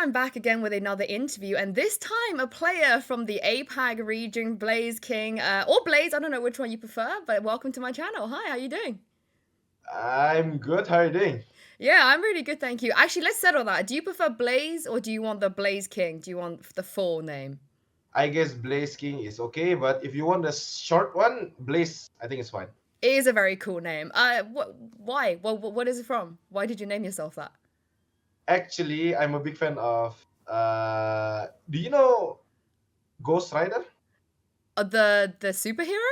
I'm back again with another interview, and this time a player from the APAC region, blaZek1ng, or Blaze, I don't know which one you prefer, but welcome to my channel. Hi, how you doing? I'm good. How are you doing? Yeah, I'm really good, thank you. Actually, let's settle that. Do you prefer Blaze or do you want the blaZek1ng? Do you want the full name? I guess Blaze King is okay, but if you want the short one, Blaze, I think it's fine. It is a very cool name. Why? Well, what is it from? Why did you name yourself that? Actually, I'm a big fan of. Do you know Ghost Rider? The superhero?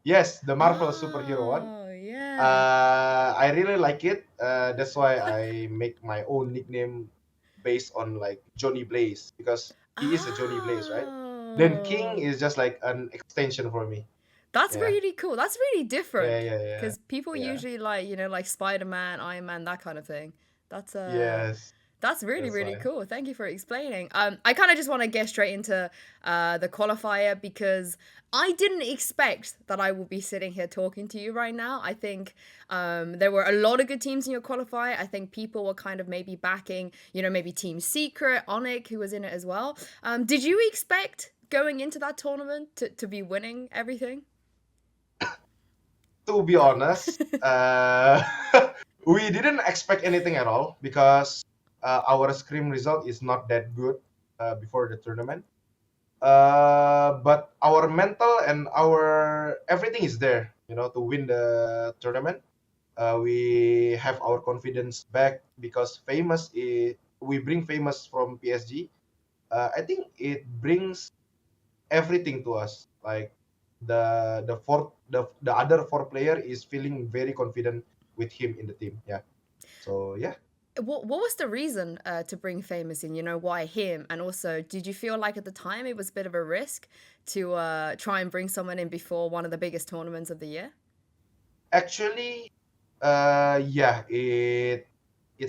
Yes, the Marvel superhero one. Oh, yeah. I really like it. That's why I make my own nickname based on like Johnny Blaze because he is a Johnny Blaze, right? Then King Oh. is just like an extension for me. That's Yeah, really cool. That's really yeah, different yeah, yeah, because people yeah. usually like, like Spider-Man, Iron Man, that kind of thing. That's Yes, that's really that's really why. cool. Thank you for explaining. I kind of just want to get straight into the qualifier because I didn't expect that I will be sitting here talking to you right now. I think there were a lot of good teams in your qualifier. I think people were kind of maybe backing, maybe Team Secret, OpTic, who was in it as well. Did you expect going into that tournament to be winning everything? To be honest, we didn't expect anything at all because our scrim result is not that good before the tournament. But our mental and our everything is there, to win the tournament. We have our confidence back because we bring famous from PSG. I think it brings everything to us. Like the other four player is feeling very confident with him in the team. Yeah. So yeah. What was the reason to bring Famous in? Why him? And also, did you feel like at the time it was a bit of a risk to try and bring someone in before one of the biggest tournaments of the year? Actually, yeah, it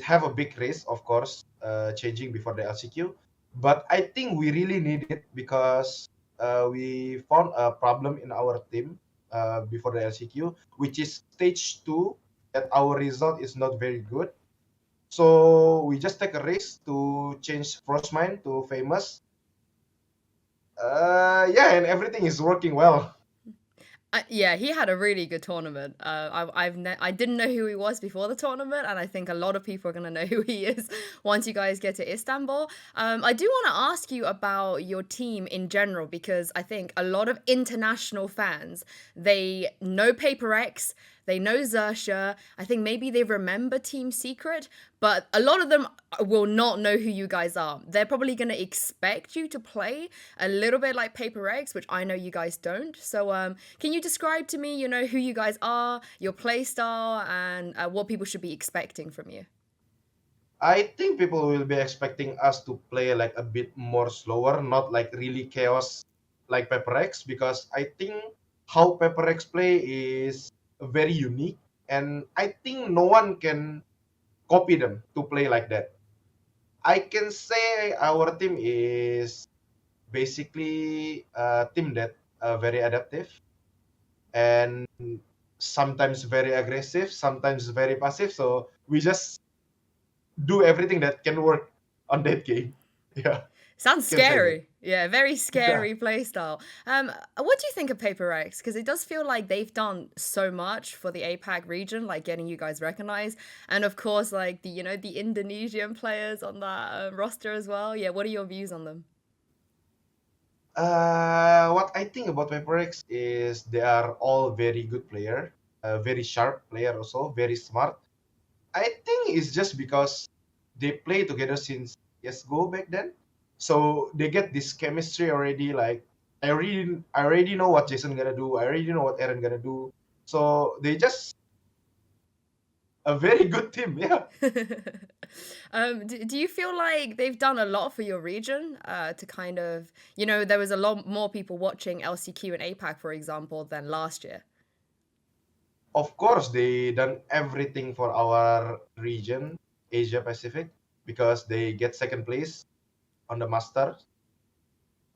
have a big risk, of course, changing before the LCQ. But I think we really need it because we found a problem in our team before the LCQ, which is stage 2, that our result is not very good. So we just take a risk to change Frostmine to famous. Yeah, and everything is working well. Yeah, he had a really good tournament. I didn't know who he was before the tournament, and I think a lot of people are gonna know who he is once you guys get to Istanbul. I do want to ask you about your team in general because I think a lot of international fans they know Paperex, they know Zersha. I think maybe they remember Team Secret, but a lot of them will not know who you guys are. They're probably gonna expect you to play a little bit like Paperex, which I know you guys don't. So, can you describe to me, who you guys are, your play style, and what people should be expecting from you? I think people will be expecting us to play like a bit more slower, not like really chaos like Paperex, because I think how Paperex play is very unique, and I think no one can copy them to play like that. I can say our team is basically a team that very adaptive and sometimes very aggressive, sometimes very passive. So we just do everything that can work on that game. Yeah, Sounds can say that. scary. Yeah, very Yeah. scary playstyle. What do you think of Paperex? Because it does feel like they've done so much for the APAC region, like getting you guys recognized, and of course, like the Indonesian players on that roster as well. Yeah, what are your views on them? What I think about Vaporex is they are all very good player, very sharp player also, very smart. I think it's just because they play together since CS:GO back then, so they get this chemistry already. Like I already know what Jason gonna do. I already know what Aaron gonna do. So they just a very good team. Yeah. Do you feel like they've done a lot for your region to kind of, there was a lot more people watching LCQ and APAC, for example, than last year? Of course, they done everything for our region, Asia Pacific, because they get second place on the Masters.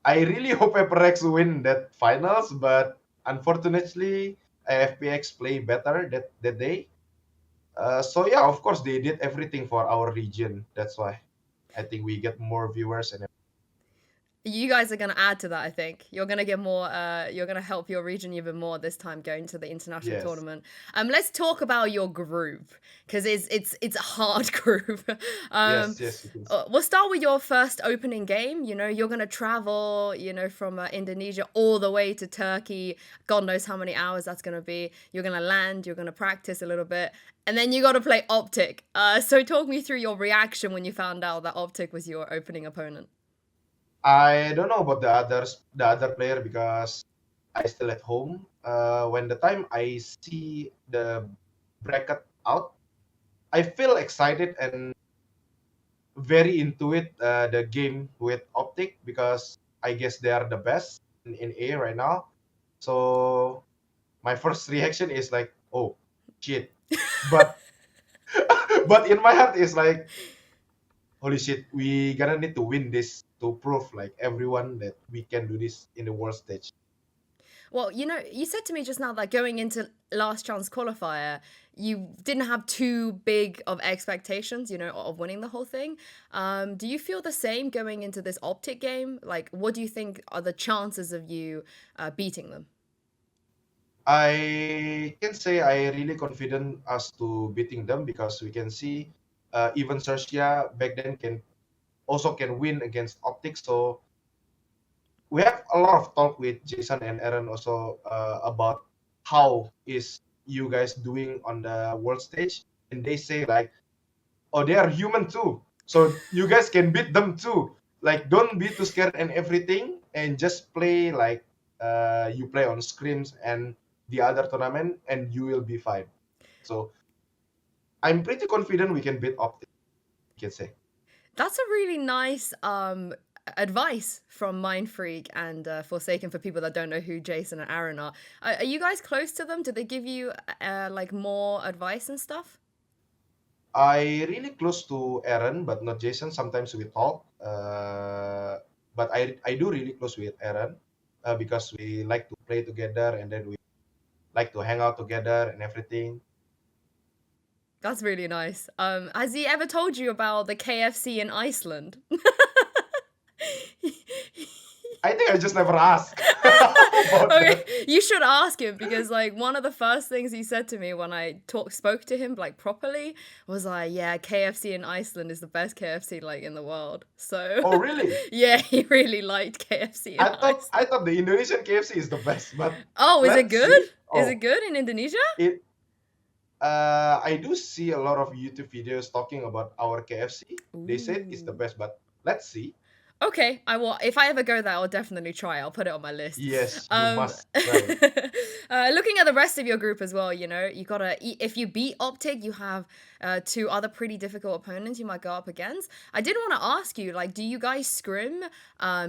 I really hope FPX win that finals, but unfortunately, FPX play better that day. So yeah, of course they did everything for our region. That's why. I think we get more viewers and You guys are going to add to that, I think. You're going to get more, you're going to help your region even more this time going to the international yes, tournament. Let's talk about your group because it's a hard group. um, yes, you can. we'll start with your first opening game. You know, you're going to travel, you know, from Indonesia all the way to Turkey. God knows how many hours that's going to be. You're going to land, you're going to practice a little bit, and then you got to play OpTic. So talk me through your reaction when you found out that OpTic was your opening opponent. I don't know about the other player because I still at home. When the time I see the bracket out, I feel excited and very into it. The game with OpTic because I guess they are the best in A right now. So my first reaction is like, oh shit, but but in my heart is like, holy shit, we gonna need to win this to prove like everyone that we can do this in the world stage. Well, you know, you said to me just now that going into last chance qualifier, you didn't have too big of expectations, you know, of winning the whole thing. Do you feel the same going into this OpTic game? Like, what do you think are the chances of you beating them? I can say I really confident us to beating them because we can see even Serbia back then can win against OpTic. So we have a lot of talk with Jason and Aaron also about how is you guys doing on the world stage, and they say like, oh, they are human too, so you guys can beat them too. Like, don't be too scared and everything, and just play like you play on scrims and the other tournament, and you will be fine. So I'm pretty confident we can beat Optic. You can say. That's a really nice advice from Mind Freak and Forsaken for people that don't know who Jason and Aaron are. Are you guys close to them? Do they give you like more advice and stuff? I really close to Aaron, but not Jason. Sometimes we talk, but I do really close with Aaron because we like to play together and then we like to hang out together and everything. That's really nice. Has he ever told you about the KFC in Iceland? I think I just never asked about Okay, that. you should ask him because like one of the first things he said to me when I spoke to him like properly was like, yeah, KFC in Iceland is the best KFC like in the world. So Oh, really? yeah, he really liked KFC in I Iceland. thought the Indonesian KFC is the best, but Oh, is it let's good? see. Is it Oh, good in Indonesia? it. I do see a lot of YouTube videos talking about our KFC. They said it's the Ooh. best, but let's see. Okay, I will. If I ever go there, I'll definitely try. I'll put it on my list. Yes, you Um, must try. looking at the rest of your group as well, you know, you gotta. If you beat OpTic, you have two other pretty difficult opponents you might go up against. I did want to ask you, like, do you guys scrim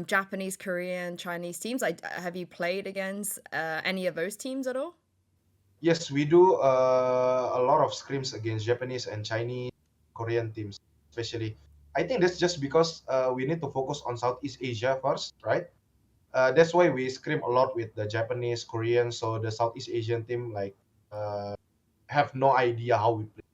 Japanese, Korean, Chinese teams? Like, have you played against any of those teams at all? Yes, we do a lot of scrims against Japanese and Chinese, Korean teams, especially. I think that's just because we need to focus on Southeast Asia first, right? That's why we scrim a lot with the Japanese, Korean, so the Southeast Asian team like have no idea how we play.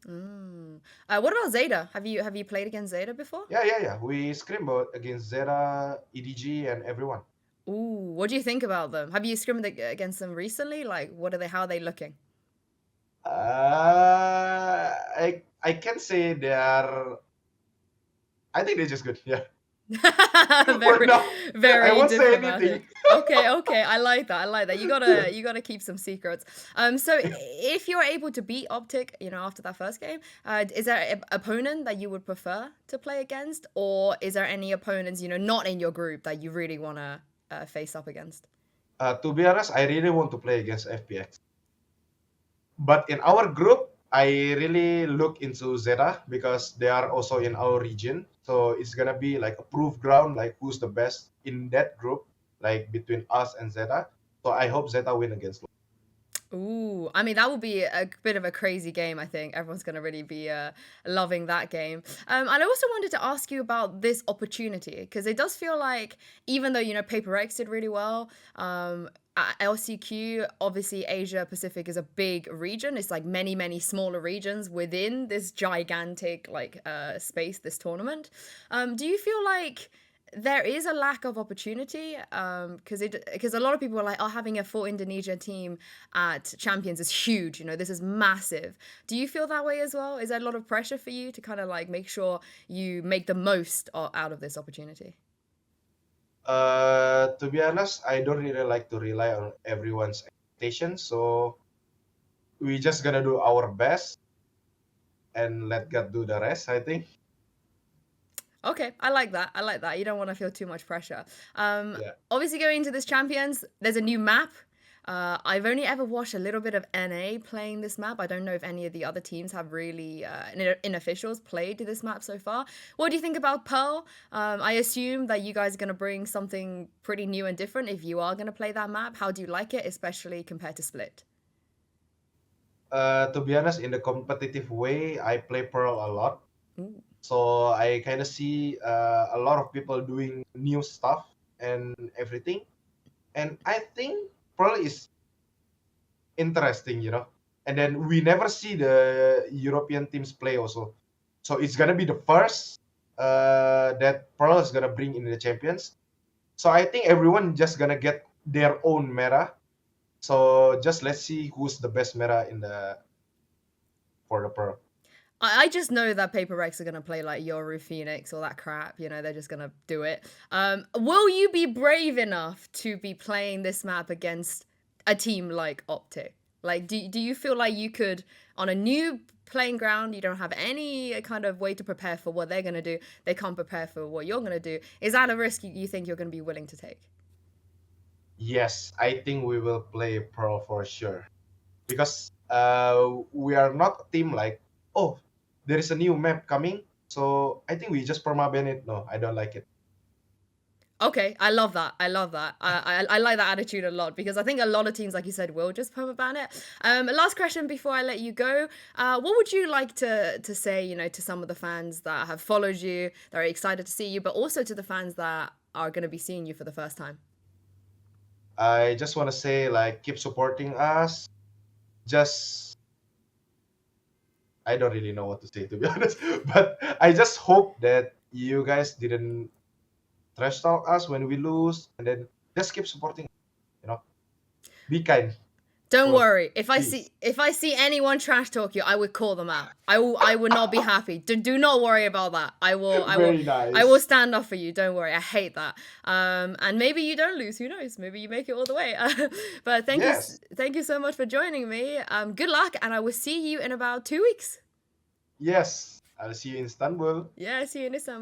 Mm. What about Zeta? Have you played against Zeta before? Yeah. We scrim against Zeta, EDG, and everyone. Ooh, what do you think about them? Have you scrimmed against them recently? Like, what are they? How are they looking? I can say they are. I think they're just good. Yeah. For Very, now, I very won't say anything. diplomatic. Okay. I like that. I like that. You gotta keep some secrets. So if you're able to beat OpTic, you know, after that first game, is there an opponent that you would prefer to play against, or is there any opponents, you know, not in your group that you really wanna face up against? To be honest, I really want to play against FPX. But in our group, I really look into Zeta because they are also in our region. So it's gonna be like a proof ground, like who's the best in that group, like between us and Zeta. So I hope Zeta win against. Ooh, I mean that would be a bit of a crazy game. I think everyone's gonna really be loving that game. And I also wanted to ask you about this opportunity because it does feel like even though you know Paper X did really well, LCQ, obviously Asia Pacific is a big region. It's like many, many smaller regions within this gigantic like space, this tournament. Do you feel like there is a lack of opportunity? Because a lot of people are like, oh, having a full Indonesia team at Champions is huge. You know, this is massive. Do you feel that way as well? Is there a lot of pressure for you to kind of like make sure you make the most out of this opportunity? To be honest, I don't really like to rely on everyone's expectations. So we just gonna do our best and let God do the rest, I think. Okay, I like that. I like that. You don't want to feel too much pressure. Yeah. Obviously, going into this Champions, there's a new map. I've only ever watched a little bit of NA playing this map. I don't know if any of the other teams have really, in officials, played this map so far. What do you think about Pearl? I assume that you guys are going to bring something pretty new and different if you are going to play that map. How do you like it, especially compared to Split? To be honest, in the competitive way, I play Pearl a lot. Ooh. So I kind of see a lot of people doing new stuff and everything. And I think Pearl is interesting, you know. And then we never see the European teams play also. So it's gonna be the first that Pearl is gonna bring in the champions. So I think everyone just gonna get their own meta. So just let's see who's the best meta in the for the Pearl. I just know that Vaporex are gonna play like Yoru Phoenix or that crap. You know, they're just gonna do it. Will you be brave enough to be playing this map against a team like OpTic? Like, do you feel like you could, on a new playing ground, you don't have any kind of way to prepare for what they're gonna do. They can't prepare for what you're gonna do. Is that a risk you think you're gonna be willing to take? Yes, I think we will play Pearl for sure. Because we are not a team like, oh, there is a new map coming. So I think we just permaban it. No, I don't like it. Okay, I love that. I love that. I like that attitude a lot because I think a lot of teams, like you said, will just permaban it. Last question before I let you go. What would you like to say, you know, to some of the fans that have followed you, that are excited to see you, but also to the fans that are going to be seeing you for the first time? I just want to say, like, keep supporting us. Just, I don't really know what to say, to be honest. But I just hope that you guys didn't trash talk us when we lose. And then just keep supporting, you know. Be kind, Don't bro. worry. Please. If I see anyone trash talk you, I would call them out. I would not be happy. Do not worry about that. Very I will nice. stand up for you. Don't worry. I hate that. And maybe you don't lose. Who knows? Maybe you make it all the way. But Yes. thank you so much for joining me. Good luck, and I will see you in about 2 weeks. Yes. I'll see you in Istanbul. Yeah, see you in Istanbul.